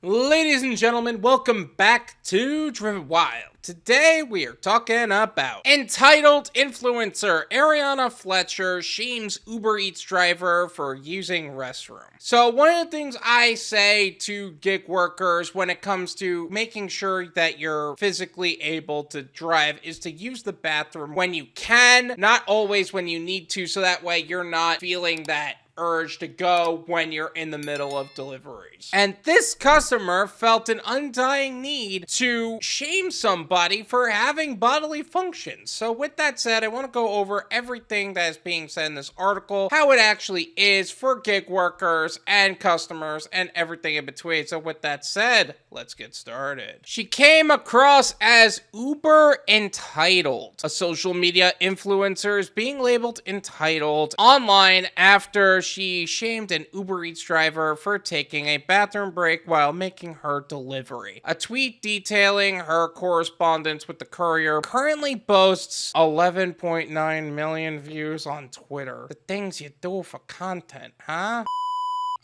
Ladies and gentlemen, welcome back to Driven Wild. Today we are talking about entitled influencer Arianna Fletcher shames UberEats driver for using restroom. So one of the things I say to gig workers when it comes to making sure that you're physically able to drive is to use the bathroom when you can, not always when you need to, so that way you're not feeling that urge to go when you're in the middle of deliveries. And this customer felt an undying need to shame somebody for having bodily functions. So with that said, I want to go over everything that is being said in this article, how it actually is for gig workers and customers and everything in between. So with that said, let's get started. She came across as uber entitled. A social media influencer is being labeled entitled online after she shamed an UberEats driver for taking a bathroom break while making her delivery. A tweet detailing her correspondence with the courier currently boasts 11.9 million views on Twitter. The things you do for content, huh?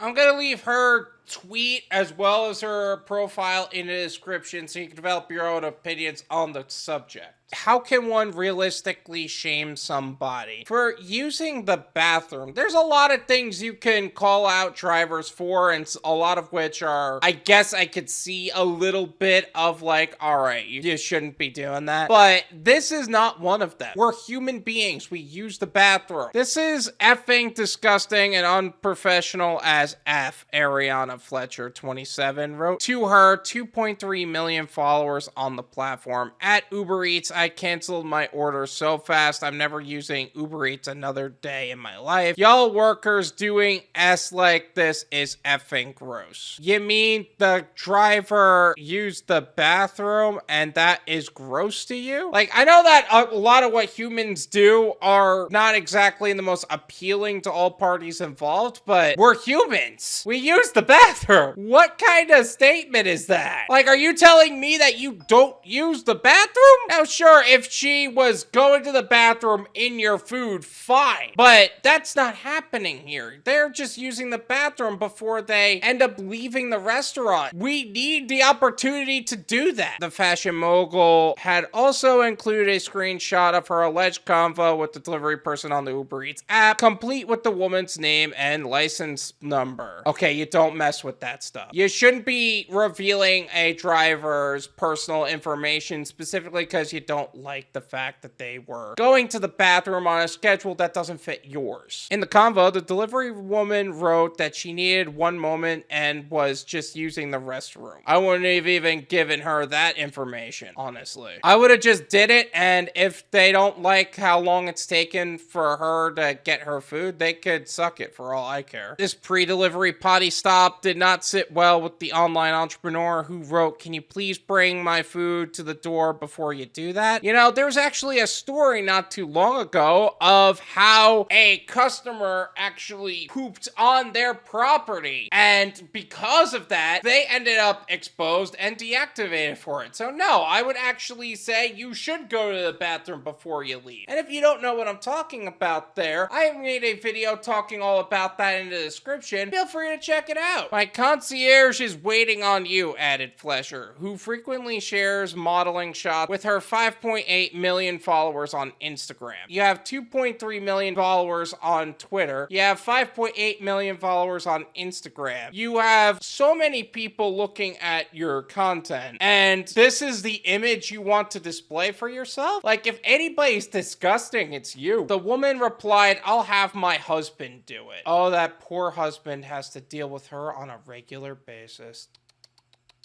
I'm gonna leave her tweet as well as her profile in the description so you can develop your own opinions on the subject. How can one realistically shame somebody for using the bathroom? There's a lot of things you can call out drivers for, and a lot of which are, I guess I could see a little bit of like, all right, you shouldn't be doing that. But this is not one of them. We're human beings. We use the bathroom. This is effing disgusting and unprofessional as F, Arianna Fletcher, 27, wrote to her 2.3 million followers on the platform. At UberEats, I canceled my order so fast I'm never using UberEats another day in my life. Y'all workers doing S like this is effing gross. You mean the driver used the bathroom and that is gross to you? Like, I know that a lot of what humans do are not exactly the most appealing to all parties involved, but we're humans. We use the bathroom. What kind of statement is that? Like, are you telling me that you don't use the bathroom? Now, sure, if she was going to the bathroom in your food, fine. But that's not happening here. They're just using the bathroom before they end up leaving the restaurant. We need the opportunity to do that. The fashion mogul had also included a screenshot of her alleged convo with the delivery person on the Uber Eats app, complete with the woman's name and license number. Okay, you don't mess with that stuff. You shouldn't be revealing a driver's personal information specifically because you don't like the fact that they were going to the bathroom on a schedule that doesn't fit yours. In the convo, the delivery woman wrote that she needed one moment and was just using the restroom. I wouldn't have even given her that information, honestly. I would have just did it, and if they don't like how long it's taken for her to get her food, they could suck it for all I care. This pre-delivery potty stop did not sit well with the online entrepreneur who wrote, "Can you please bring my food to the door before you do that?" You know, there was actually a story not too long ago of how a customer actually pooped on their property, and because of that, they ended up exposed and deactivated for it. So no, I would actually say you should go to the bathroom before you leave. And if you don't know what I'm talking about there, I have made a video talking all about that in the description. Feel free to check it out. My concierge is waiting on you, added Fletcher, who frequently shares modeling shots with her 5.8 million followers on Instagram. You have 2.3 million followers on Twitter. You have 5.8 million followers on Instagram. You have so many people looking at your content, and this is the image you want to display for yourself? Like, if anybody's disgusting, it's you. The woman replied, "I'll have my husband do it." Oh, that poor husband has to deal with her on a regular basis.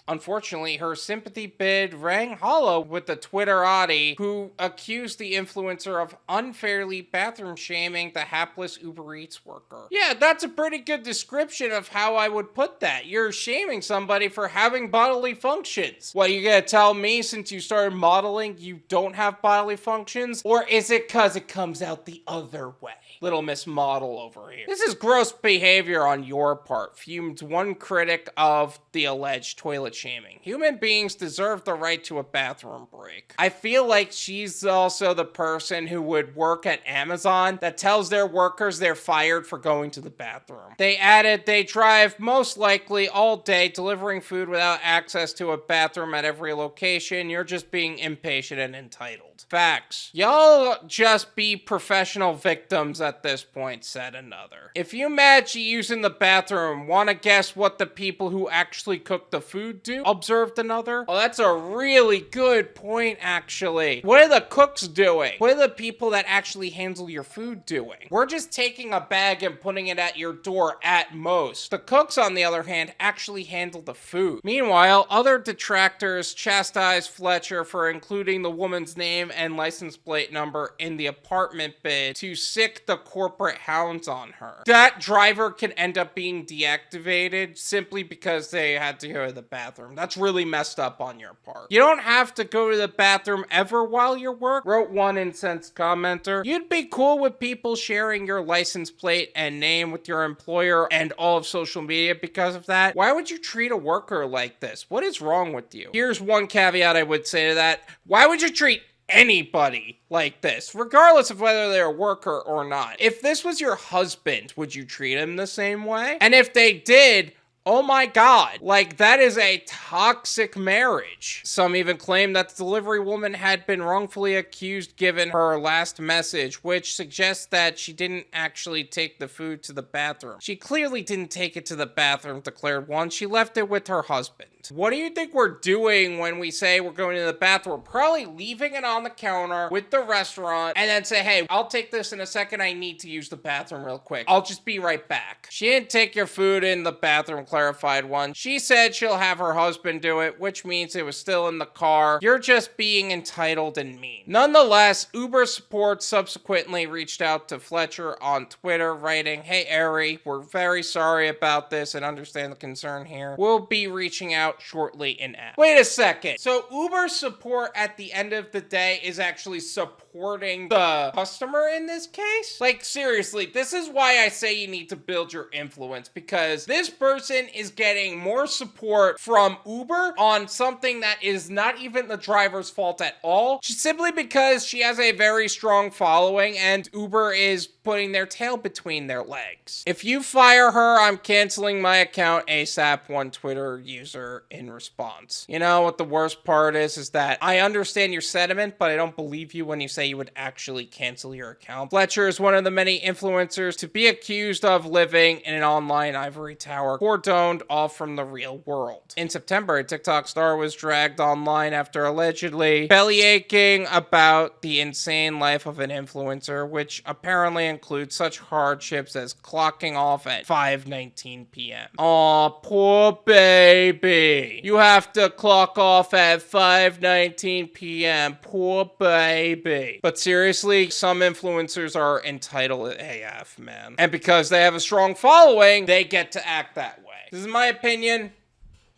Unfortunately, her sympathy bid rang hollow with the Twitterati who accused the influencer of unfairly bathroom shaming the hapless Uber Eats worker. Yeah, that's a pretty good description of how I would put that. You're shaming somebody for having bodily functions. What, you gonna tell me since you started modeling you don't have bodily functions? Or is it 'cause it comes out the other way? Little Miss Model over here. This is gross behavior on your part, fumed one critic of the alleged toilet shaming. Human beings deserve the right to a bathroom break. I feel like she's also the person who would work at Amazon that tells their workers they're fired for going to the bathroom. They added they drive most likely all day delivering food without access to a bathroom at every location. You're just being impatient and entitled. Facts. Y'all just be professional victims at this point, said another. If you match using the bathroom, wanna guess what the people who actually cook the food do? Observed another. Oh, that's a really good point, actually. What are the cooks doing? What are the people that actually handle your food doing? We're just taking a bag and putting it at your door at most. The cooks, on the other hand, actually handle the food. Meanwhile, other detractors chastise Fletcher for including the woman's name and license plate number in the apartment bid to sick the corporate hounds on her. That driver can end up being deactivated simply because they had to go to the bathroom. That's really messed up on your part. You don't have to go to the bathroom ever while you work, wrote one incensed commenter. You'd be cool with people sharing your license plate and name with your employer and all of social media because of that. Why would you treat a worker like this? What is wrong with you? Here's one caveat I would say to that. Why would you treat anybody like this, regardless of whether they're a worker or not? If this was your husband, would you treat him the same way? And if they did, oh my God, like that is a toxic marriage. Some even claim that the delivery woman had been wrongfully accused given her last message, which suggests that she didn't actually take the food to the bathroom. She clearly didn't take it to the bathroom, declared one. She left it with her husband. What do you think we're doing when we say we're going to the bathroom? We're probably leaving it on the counter with the restaurant and then say, hey, I'll take this in a second. I need to use the bathroom real quick. I'll just be right back. She didn't take your food in the bathroom, clarified one. She said she'll have her husband do it, which means it was still in the car. You're just being entitled and mean. Nonetheless, Uber support subsequently reached out to Fletcher on Twitter, writing, hey, Ari, we're very sorry about this and understand the concern here. We'll be reaching out shortly in app. Wait a second. So Uber support at the end of the day is actually supporting the customer in this case? Like, seriously, this is why I say you need to build your influence, because this person is getting more support from Uber on something that is not even the driver's fault at all, simply because she has a very strong following and Uber is putting their tail between their legs. If you fire her, I'm canceling my account ASAP, one Twitter user in response. You know what the worst part is that I understand your sentiment, but I don't believe you when you say you would actually cancel your account. Fletcher is one of the many influencers to be accused of living in an online ivory tower, cordoned off from the real world. In September, a TikTok star was dragged online after allegedly bellyaching about the insane life of an influencer, which apparently includes such hardships as clocking off at 5:19 p.m. Aw, poor baby. You have to clock off at 5:19 p.m. Poor baby. But seriously, some influencers are entitled AF, man. And because they have a strong following, they get to act that way. This is my opinion.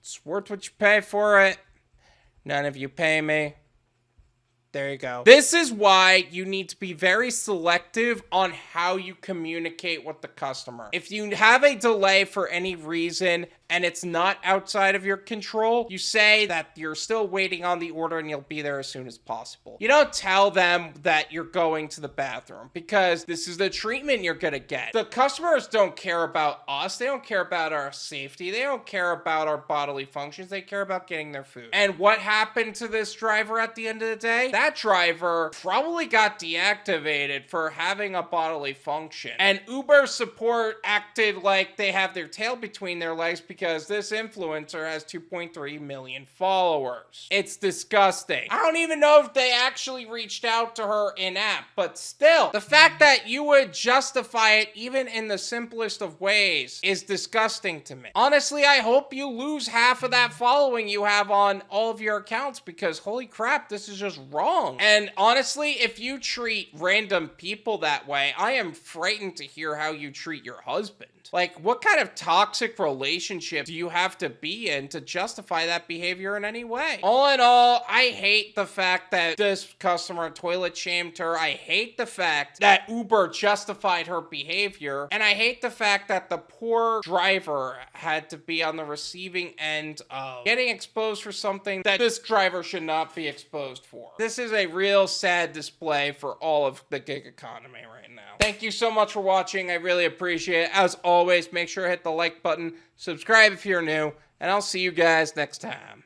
It's worth what you pay for it. None of you pay me. There you go. This is why you need to be very selective on how you communicate with the customer. If you have a delay for any reason and it's not outside of your control, you say that you're still waiting on the order and you'll be there as soon as possible. You don't tell them that you're going to the bathroom, because this is the treatment you're gonna get. The customers don't care about us. They don't care about our safety. They don't care about our bodily functions. They care about getting their food. And what happened to this driver at the end of the day? That driver probably got deactivated for having a bodily function. And Uber support acted like they have their tail between their legs because this influencer has 2.3 million followers. It's disgusting. I don't even know if they actually reached out to her in-app, but still, the fact that you would justify it even in the simplest of ways is disgusting to me. Honestly, I hope you lose half of that following you have on all of your accounts, because holy crap, this is just wrong. And honestly, if you treat random people that way, I am frightened to hear how you treat your husband. Like, what kind of toxic relationship do you have to be in to justify that behavior in any way? All in all, I hate the fact that this customer toilet shamed her. I hate the fact that Uber justified her behavior. And I hate the fact that the poor driver had to be on the receiving end of getting exposed for something that this driver should not be exposed for. This is a real sad display for all of the gig economy right now. Thank you so much for watching. I really appreciate it. As always, make sure to hit the like button, subscribe if you're new, and I'll see you guys next time.